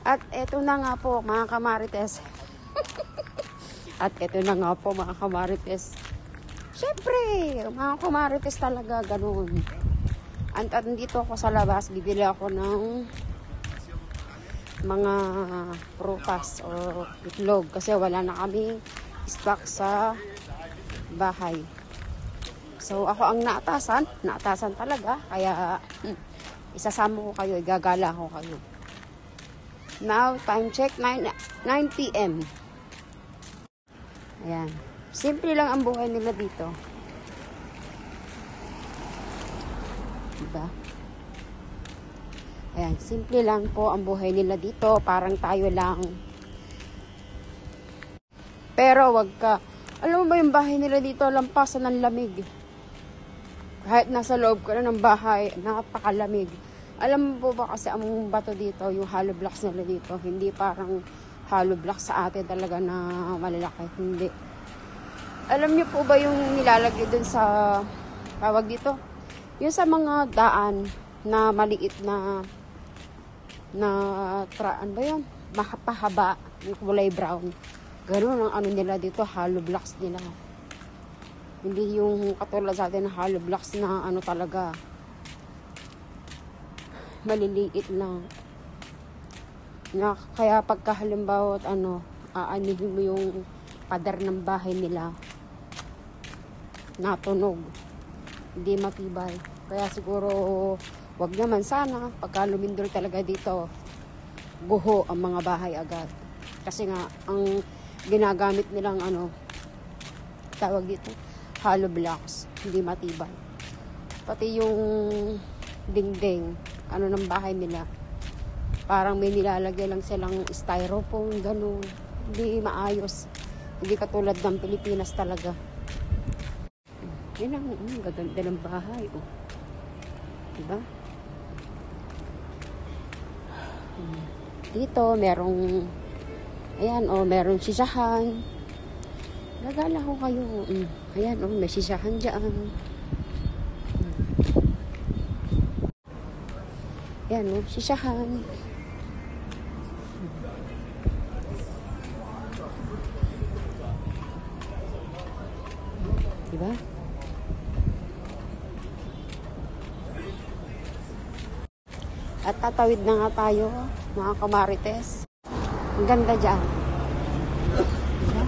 At eto na nga po mga kamarites. At eto na nga po mga kamarites. Siyempre, mga kamarites talaga ganun. At nandito ako sa labas, bibili ako ng mga prutas o itlog kasi wala na kaming stock sa bahay. So ako ang naatasan talaga, kaya isasama ko kayo, igagala ko kayo. Now, time check, 9 p.m. Ayan. Simple lang ang buhay nila dito. Diba? Ayan, simple lang po ang buhay nila dito. Parang tayo lang. Pero wag ka. Alam mo ba yung bahay nila dito, lampasan ng lamig. Kahit nasa loob ka na ng bahay, napakalamig. Alam mo po ba kasi ang bato dito, yung hollow blocks nila dito, hindi parang hollow blocks sa atin talaga na malalaki. Hindi. Alam niyo po ba yung nilalagay dun sa, tawag dito? Yung sa mga daan na maliit na ano ba yun? Mahaba, yung kulay brown. Ganun ang ano nila dito, hollow blocks nila. Hindi yung katulad sa atin na hollow blocks na ano talaga. Maliliit lang. Na, kaya pagka halimbawa aanihin mo yung pader ng bahay nila, natunog. Hindi matibay. Kaya siguro, wag naman sana, pagka lumindol talaga dito, guho ang mga bahay agad. Kasi nga, ang ginagamit nilang tawag dito, hollow blocks, hindi matibay. Pati yung dingding, ng bahay nila, parang may nilalagay lang silang styrofoam, ganun. Hindi maayos. Hindi katulad ng Pilipinas talaga. Yan ang gaganda ng bahay. Oh. Diba? Dito, merong merong sisahan. Gagala ko kayo. Ayan, may sisahan dyan. Ayan, sisahan. Diba? At tatawid na nga tayo, mga kamarites. Ang ganda dyan. Diba?